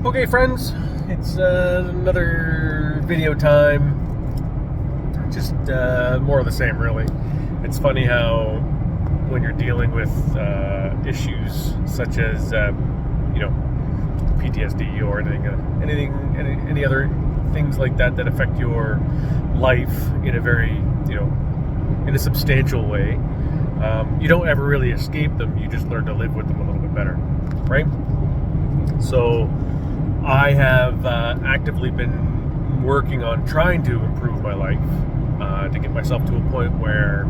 Okay, friends, it's another video time. Just more of the same, really. It's funny how when you're dealing with issues such as PTSD or any other things like that that affect your life in a very in a substantial way, you don't ever really escape them. You just learn to live with them a little bit better, right? So I have actively been working on trying to improve my life, to get myself to a point where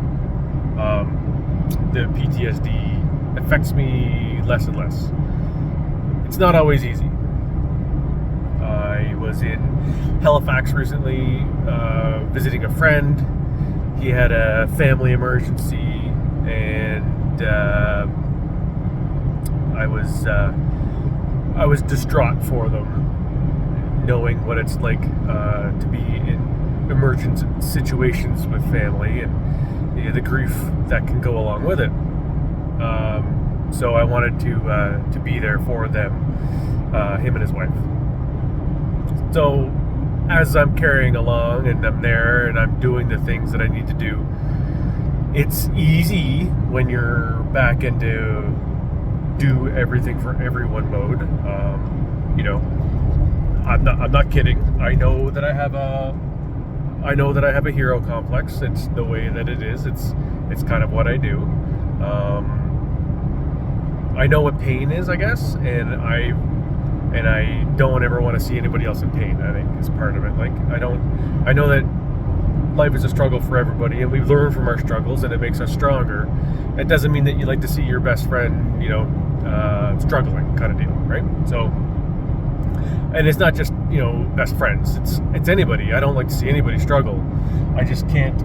the PTSD affects me less and less. It's not always easy. I was in Halifax recently, visiting a friend. He had a family emergency, and I was distraught for them, knowing what it's like to be in emergent situations with family and the grief that can go along with it. So I wanted to be there for them, him and his wife. So as I'm carrying along and I'm there and I'm doing the things that I need to do, it's easy when you're back into do everything for everyone mode. I'm not kidding. I know that I have a hero complex. It's the way that it is. It's kind of what I do. I know what pain is, I guess, and I don't ever want to see anybody else in pain. I think is part of it. Like I know that life is a struggle for everybody, and we learn from our struggles, and it makes us stronger. It doesn't mean that you like to see your best friend, struggling, kind of deal, right? So, and it's not just best friends. It's anybody. I don't like to see anybody struggle. I just can't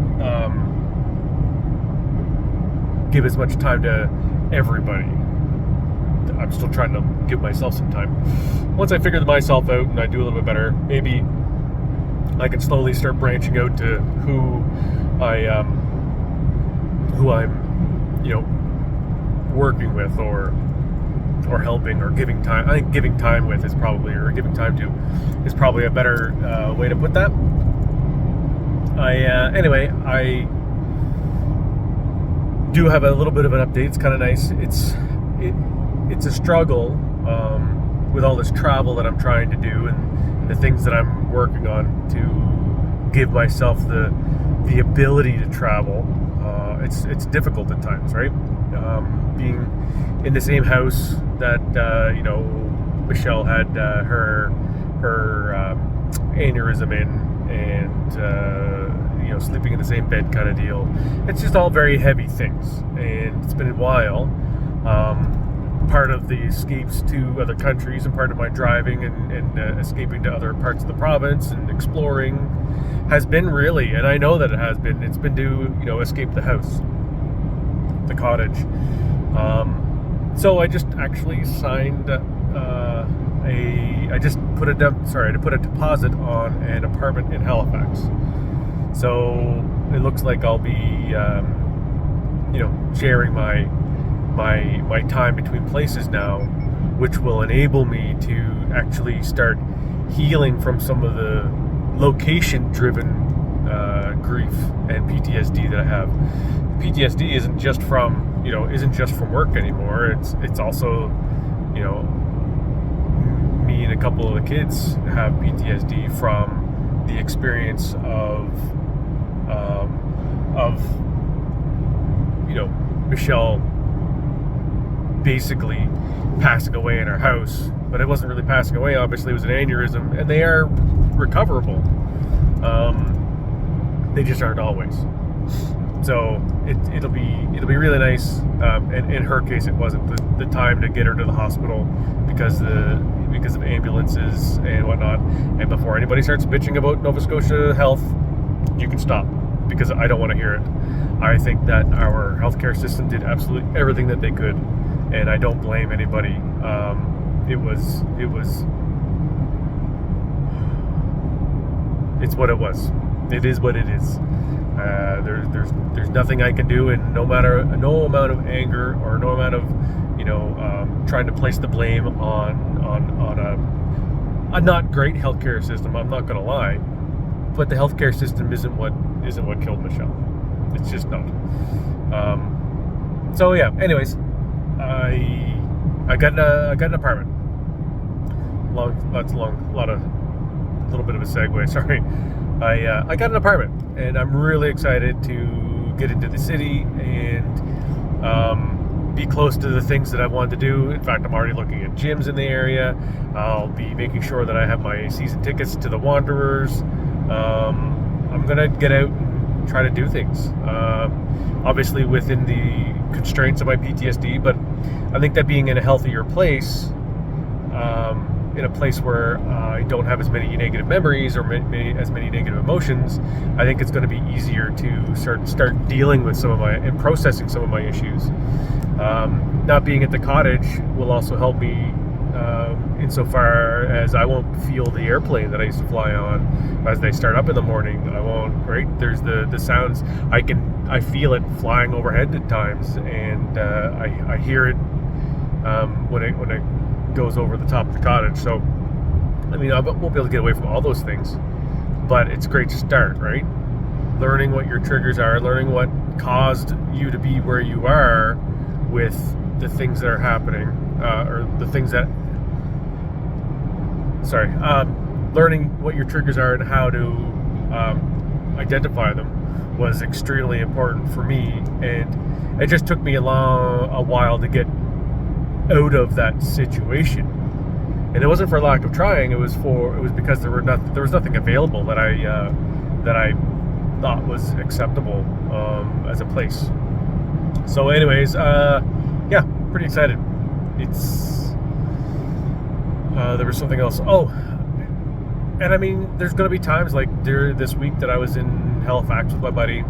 give as much time to everybody. I'm still trying to give myself some time. Once I figure myself out and I do a little bit better, maybe I can slowly start branching out to who I'm working with or helping or giving time. I think giving time with is probably, or giving time to is probably a better way to put that. Anyway, I do have a little bit of an update. It's kind of nice. It's a struggle with all this travel that I'm trying to do and the things that I'm working on to give myself the ability to travel. It's difficult at times, right? Being in the same house that Michelle had her aneurysm in, and sleeping in the same bed kind of deal. It's just all very heavy things, and it's been a while. Part of the escapes to other countries and part of my driving and escaping to other parts of the province and exploring has been really, and I know that it's been to escape the house, the cottage. So I just actually signed I put a deposit on an apartment in Halifax. So it looks like I'll be sharing my time between places now, which will enable me to actually start healing from some of the location-driven grief and PTSD that I have. PTSD isn't just from work anymore. It's also me and a couple of the kids have PTSD from the experience of Michelle basically passing away in our house, but it wasn't really passing away. Obviously, it was an aneurysm, and they are recoverable. They just aren't always. So it'll be really nice. And in her case, it wasn't the time to get her to the hospital because of ambulances and whatnot. And before anybody starts bitching about Nova Scotia health, you can stop, because I don't want to hear it. I think that our healthcare system did absolutely everything that they could, and I don't blame anybody. It's what it was. It is what it is. There's nothing I can do, and no amount of anger or no amount of trying to place the blame on a not great healthcare system. I'm not going to lie, but the healthcare system isn't what killed Michelle. It's just not. So yeah. Anyways, I got an apartment. A little bit of a segue. Sorry. I got an apartment, and I'm really excited to get into the city and be close to the things that I wanted to do. In fact, I'm already looking at gyms in the area. I'll be making sure that I have my season tickets to the Wanderers. I'm gonna get out and try to do things. Obviously within the constraints of my PTSD, but I think that being in a healthier place, in a place where I don't have as many negative memories or as many negative emotions, I think it's going to be easier to start dealing with some of my and processing some of my issues. Not being at the cottage will also help me insofar as I won't feel the airplane that I used to fly on as they start up in the morning. I won't, right? There's the sounds. I feel it flying overhead at times, and I hear it when it goes over the top of the cottage. So I mean, I won't be able to get away from all those things, but it's great to start, right? Learning what your triggers are, learning what caused you to be where you are with the things that are happening, or the things that learning what your triggers are and how to identify them was extremely important for me, and it just took me a while to get out of that situation. And it wasn't for lack of trying. It was because there was nothing available that I thought was acceptable as a place. So, anyways, yeah, pretty excited. It's there was something else. Oh, and I mean, there's going to be times like this week that I was in Halifax with my buddy.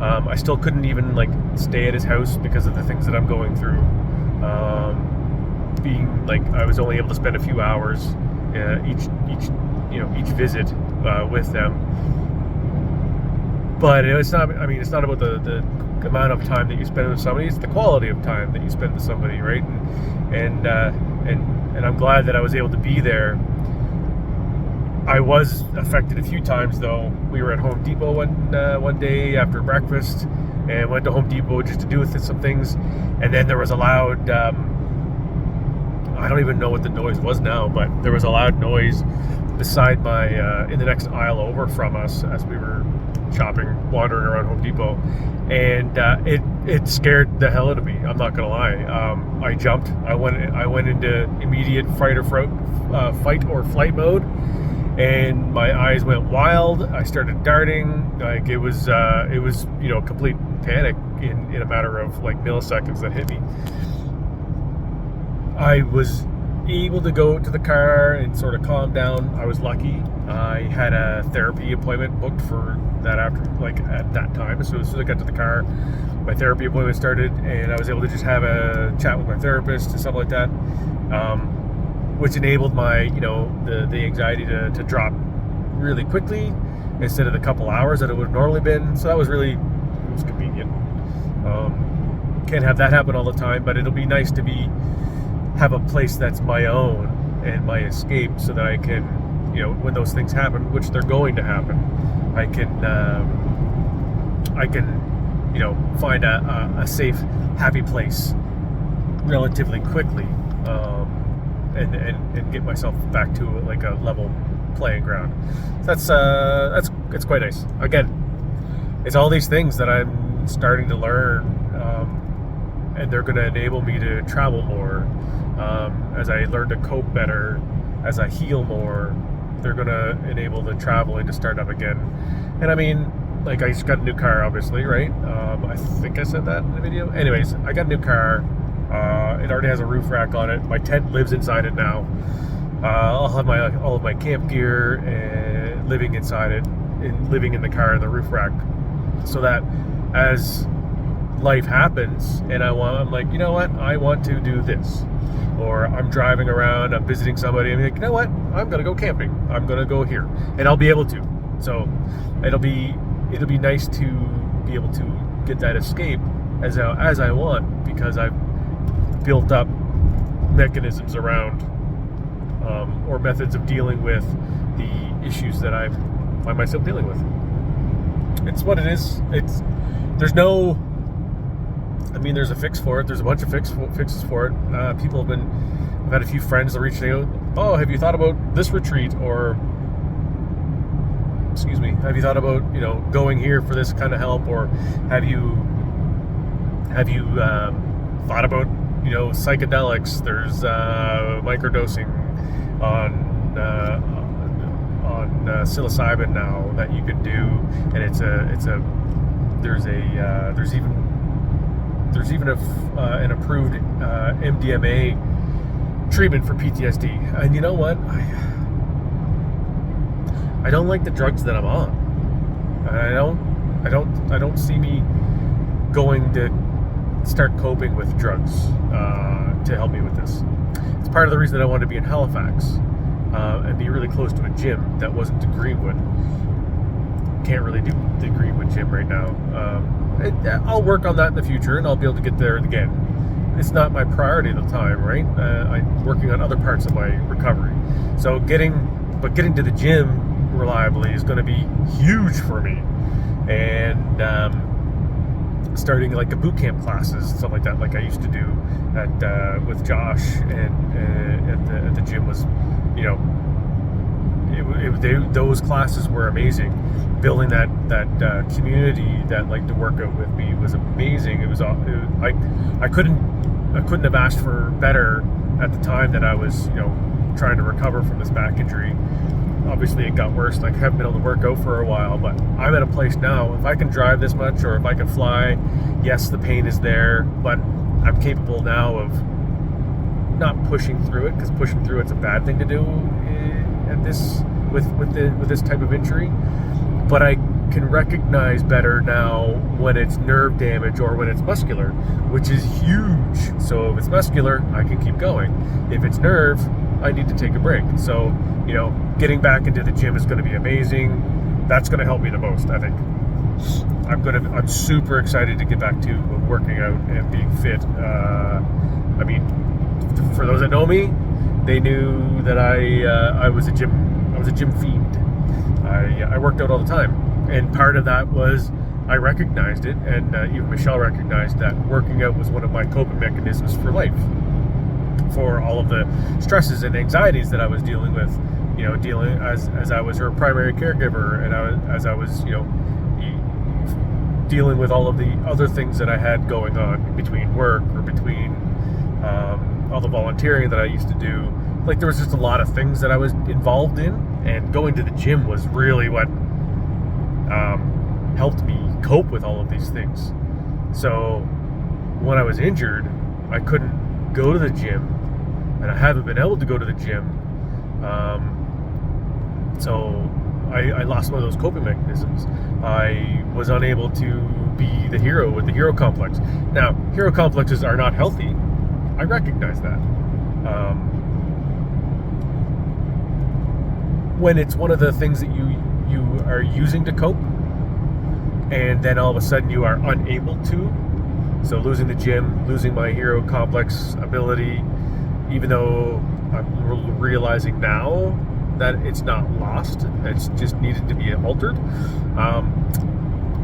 I still couldn't even stay at his house because of the things that I'm going through. Being I was only able to spend a few hours each visit with them. But it's not. I mean, it's not about the amount of time that you spend with somebody. It's the quality of time that you spend with somebody, right? And I'm glad that I was able to be there. I was affected a few times, though. We were at Home Depot one day after breakfast, and went to Home Depot just to do some things. And then there was a loud, I don't even know what the noise was now, but there was a loud noise beside in the next aisle over from us as we were wandering around Home Depot. And it scared the hell out of me. I'm not gonna lie. I jumped. I went into immediate fight or flight mode, and my eyes went wild. I started darting. It was complete panic in a matter of milliseconds that hit me. I was able to go to the car and sort of calm down. I was lucky. I had a therapy appointment booked for that at that time. So as soon as I got to the car, my therapy appointment started, and I was able to just have a chat with my therapist and stuff like that, which enabled my the anxiety to drop really quickly instead of the couple hours that it would have normally been. So that was convenient. Can't have that happen all the time, but it'll be nice to have a place that's my own and my escape, so that I can, when those things happen, which they're going to happen, I can find a safe, happy place relatively quickly, and get myself back to a level playing ground. That's quite nice. Again, it's all these things that I'm starting to learn, and they're going to enable me to travel more. As I learn to cope better, as I heal more, they're going to enable the traveling to start up again. And I mean, I just got a new car, obviously, right? I think I said that in the video. Anyways, I got a new car. It already has a roof rack on it. My tent lives inside it now. I'll have all of my camp gear living inside it, and living in the car in the roof rack, so that as life happens and I'm like, you know what, I want to do this, or I'm driving around, I'm visiting somebody, I'm like, you know what, I'm gonna go camping, I'm gonna go here, and I'll be able to. So it'll be nice to be able to get that escape as I want, because I've built up mechanisms around or methods of dealing with the issues that I find myself dealing with. It's what it is. There's no, I mean, there's a fix for it. There's a bunch of fixes for it. I've had a few friends that reached out, oh, have you thought about this retreat? Or, excuse me, have you thought about, going here for this kind of help? Or have you thought about, psychedelics? There's microdosing on psilocybin now that you can do, and there's even an approved MDMA treatment for PTSD. And you know what? I don't like the drugs that I'm on. I don't see me going to start coping with drugs to help me with this. It's part of the reason that I wanted to be in Halifax and be really close to a gym that wasn't to Greenwood. Can't really do the Greenwood gym right now. I'll work on that in the future, and I'll be able to get there again. It's not my priority at the time, right? I'm working on other parts of my recovery. So getting to the gym reliably is going to be huge for me. And starting like the boot camp classes, stuff like that, like I used to do with Josh and at the gym was, those classes were amazing. Building that community that liked to work out with me was amazing. I couldn't have asked for better at the time that I was trying to recover from this back injury. Obviously it got worse, and I haven't been able to work out for a while, but I'm at a place now, if I can drive this much or if I can fly, yes, the pain is there, but I'm capable now of not pushing through it, because pushing through it's a bad thing to do with this type of injury. But I can recognize better now when it's nerve damage or when it's muscular, which is huge. So if it's muscular, I can keep going. If it's nerve, I need to take a break. So, getting back into the gym is going to be amazing. That's going to help me the most, I think. I'm super excited to get back to working out and being fit. For those that know me, they knew that I was a gym fiend. I worked out all the time, and part of that was I recognized it, and even Michelle recognized that working out was one of my coping mechanisms for life, for all of the stresses and anxieties that I was dealing with, dealing as I was her primary caregiver, and as I was dealing with all of the other things that I had going on between work or between all the volunteering that I used to do. Like, there was just a lot of things that I was involved in, and going to the gym was really what helped me cope with all of these things. So when I was injured, I couldn't go to the gym, and I haven't been able to go to the gym. So I lost one of those coping mechanisms. I was unable to be the hero with the hero complex. Now, hero complexes are not healthy. I recognize that. When it's one of the things that you are using to cope, and then all of a sudden you are unable to. So losing the gym, losing my hero complex ability, even though I'm realizing now that it's not lost, it's just needed to be altered.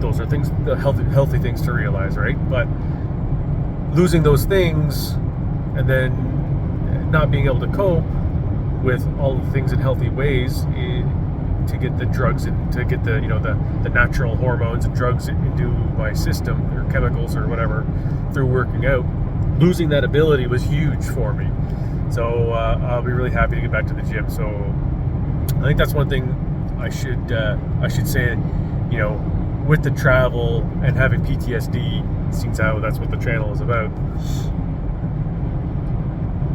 Those are things, the healthy things to realize, right? But losing those things and then not being able to cope with all the things in healthy ways to get the drugs and to get the natural hormones and drugs into my system, or chemicals or whatever, through working out, losing that ability was huge for me. So I'll be really happy to get back to the gym. So I think that's one thing I should say, with the travel and having PTSD, since that's what the channel is about.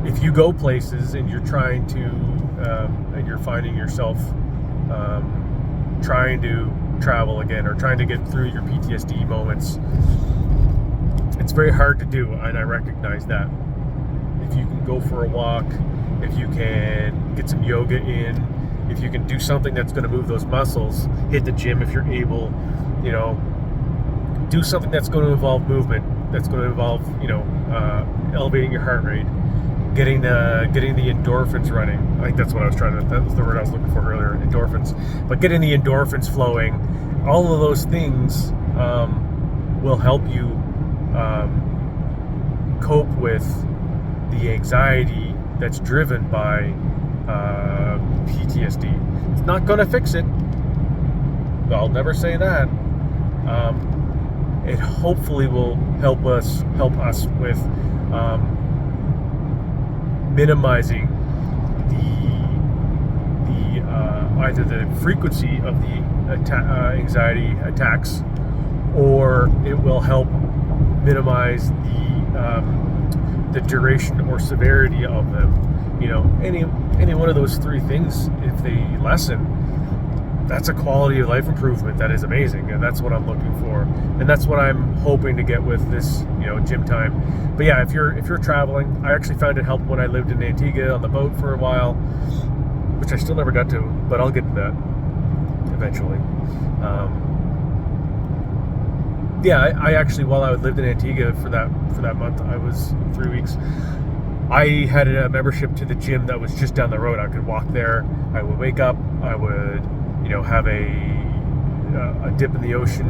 If you go places and you're trying to, and you're finding yourself trying to travel again, or trying to get through your PTSD moments, it's very hard to do, and I recognize that. If you can go for a walk, if you can get some yoga in, if you can do something that's going to move those muscles, hit the gym if you're able, do something that's going to involve movement, that's going to involve, elevating your heart rate. getting the endorphins running. I think that's what I was trying to. That was the word I was looking for earlier. Endorphins, but getting the endorphins flowing, all of those things will help you cope with the anxiety that's driven by PTSD. It's not going to fix it. I'll never say that. It hopefully will help us with minimizing the either the frequency of the anxiety attacks, or it will help minimize the duration or severity of them. You know, any one of those three things, if they lessen, that's a quality of life improvement that is amazing, and that's what I'm looking for, and that's what I'm hoping to get with this, gym time. But yeah, if you're traveling, I actually found it helped when I lived in Antigua on the boat for a while, which I still never got to, but I'll get to that eventually. I actually, while I lived in Antigua for that month, I was 3 weeks. I had a membership to the gym that was just down the road. I could walk there. I would wake up. I would, have a dip in the ocean.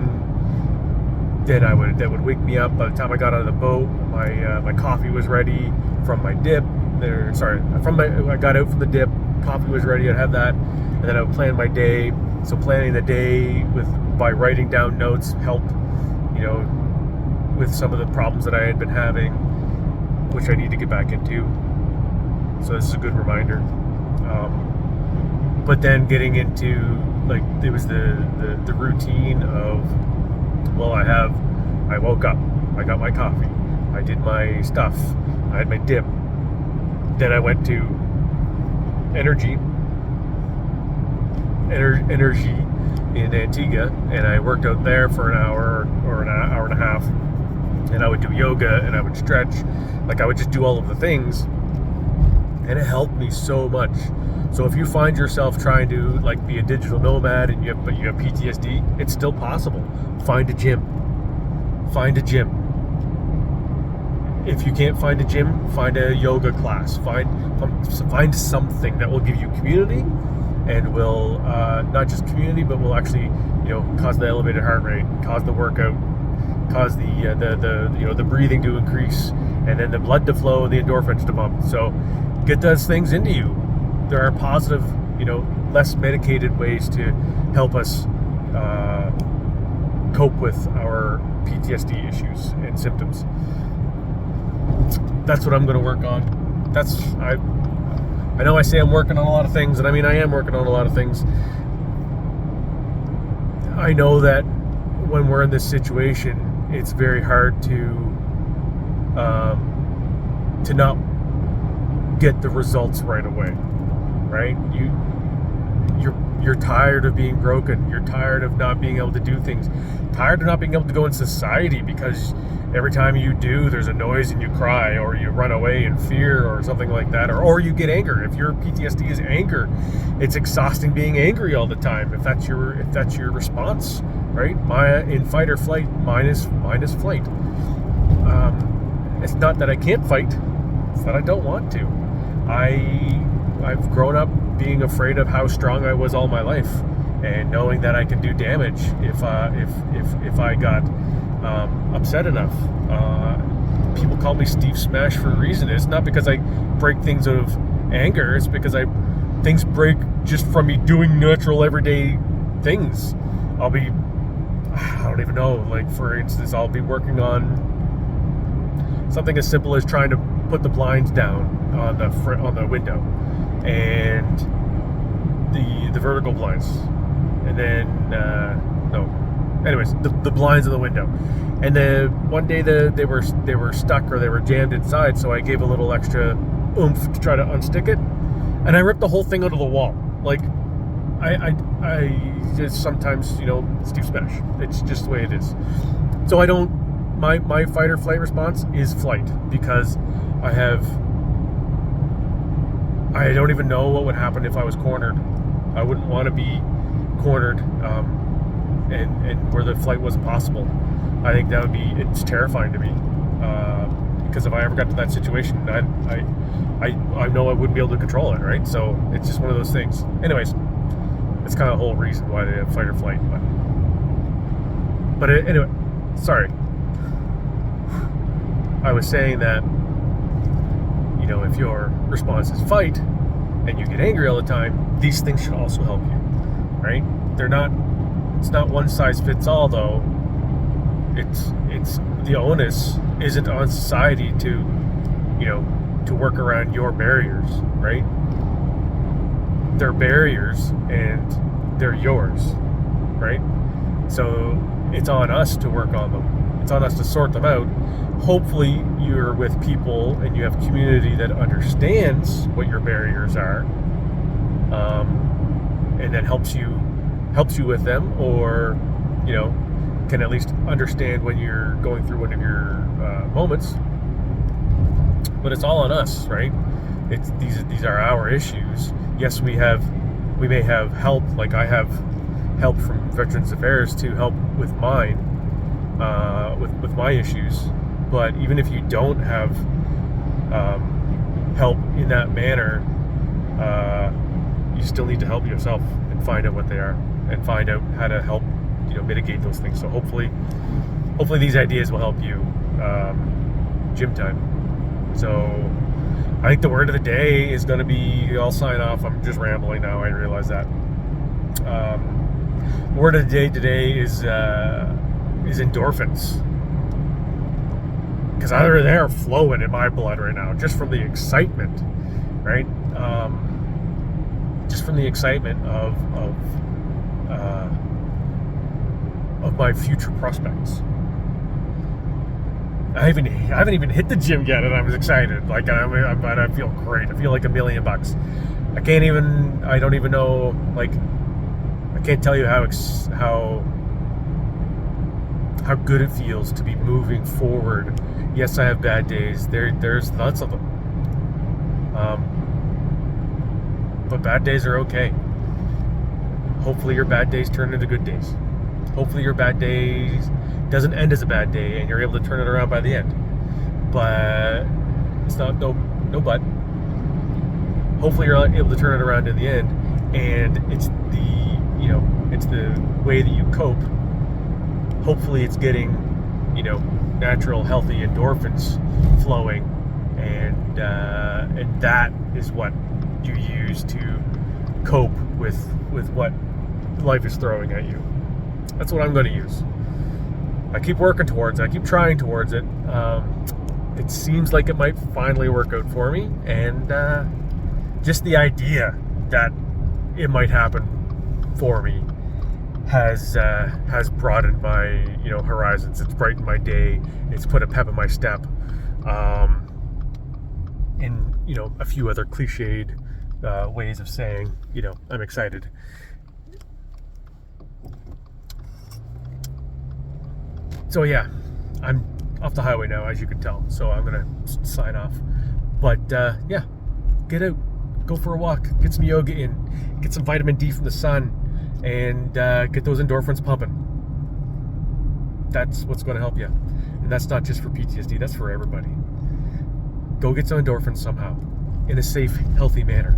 Then that would wake me up. By the time I got out of the boat, my coffee was ready from my dip. I got out from the dip. Coffee was ready. I'd have that, and then I would plan my day. So planning the day by writing down notes helped, with some of the problems that I had been having, which I need to get back into. So this is a good reminder. But then getting into, it was the routine of, I woke up, I got my coffee, I did my stuff, I had my dip, then I went to Energy in Antigua, and I worked out there for an hour or an hour and a half, and I would do yoga, and I would stretch, I would just do all of the things, and it helped me so much. So if you find yourself trying to be a digital nomad but you have PTSD, it's still possible. Find a gym. If you can't find a gym, find a yoga class. Find something that will give you community, and will not just community, but will actually cause the elevated heart rate, cause the workout, cause the breathing to increase, and then the blood to flow, the endorphins to pump. So get those things into you. There are positive, less medicated ways to help us cope with our PTSD issues and symptoms. That's what I'm going to work on. I know I say I'm working on a lot of things, and I mean I am working on a lot of things. I know that when we're in this situation, it's very hard to not get the results right away. Right? You're tired of being broken. You're tired of not being able to do things. Tired of not being able to go in society because every time you do, there's a noise and you cry, or you run away in fear or something like that, or you get anger. If your PTSD is anger, it's exhausting being angry all the time. If that's your response, right? In fight or flight, mine is flight. It's not that I can't fight. It's that I don't want to. I've grown up being afraid of how strong I was all my life, and knowing that I can do damage if I got upset enough. People call me Steve Smash for a reason. It's not because I break things out of anger. It's because things break just from me doing natural everyday things. I don't even know. For instance, I'll be working on something as simple as trying to put the blinds down on the window, and the vertical blinds, and then the blinds of the window. And then one day they were stuck, or they were jammed inside, so I gave a little extra oomph to try to unstick it, and I ripped the whole thing out of the wall. I just sometimes, Steve Smash. It's just the way it is. So I don't. My fight or flight response is flight, because I don't even know what would happen if I was cornered. I wouldn't want to be cornered, and where the flight wasn't possible. I think it's terrifying to me. because if I ever got to that situation, I know I wouldn't be able to control it, right? So it's just one of those things. Anyways, it's kind of the whole reason why they have fight or flight. But anyway, sorry. I was saying that, if your response is fight and you get angry all the time, these things should also help you, right? It's not one size fits all, though. It's the onus isn't on society to work around your barriers, right? They're barriers and they're yours, right? So it's on us to work on them. It's on us to sort them out. Hopefully you're with people and you have community that understands what your barriers are, and then helps you with them, or can at least understand when you're going through one of your moments. But it's all on us, right? These are our issues. Yes, we may have help, like I have help from Veterans Affairs to help with mine, with my issues. But even if you don't have help in that manner, you still need to help yourself and find out what they are and find out how to help mitigate those things. So hopefully these ideas will help you. Gym time. So I think the word of the day is going to be, I'll sign off. I'm just rambling now. I realize that. The word of the day today is endorphins. Because they're flowing in my blood right now, just from the excitement, right? Just from the excitement of my future prospects. I haven't even hit the gym yet, and I was excited. Like I feel great. I feel like $1 million. I don't even know. Like, I can't tell you how good it feels to be moving forward. Yes, I have bad days. There's lots of them. But bad days are okay. Hopefully your bad days turn into good days. Hopefully your bad days doesn't end as a bad day and you're able to turn it around by the end. But it's not no but. Hopefully you're able to turn it around in the end, and it's the way that you cope. Hopefully it's getting natural healthy endorphins flowing, and that is what you use to cope with what life is throwing at you. That's what I'm going to use. I keep working towards it. I keep trying towards it. It seems like it might finally work out for me, and just the idea that it might happen for me has broadened my horizons. It's brightened my day. It's put a pep in my step. And a few other cliched ways of saying I'm excited. So yeah, I'm off the highway now, as you can tell. So I'm gonna sign off. But yeah, get out, go for a walk, get some yoga in, get some vitamin D from the sun, and get those endorphins pumping. That's what's going to help you. And that's not just for PTSD, that's for everybody. Go get some endorphins somehow, in a safe, healthy manner,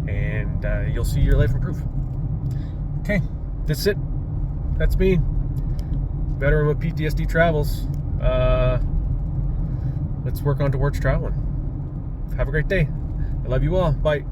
and you'll see your life improve. Okay, that's it. That's me. Veteran with PTSD travels. Let's work on towards traveling. Have a great day. I love you all. Bye.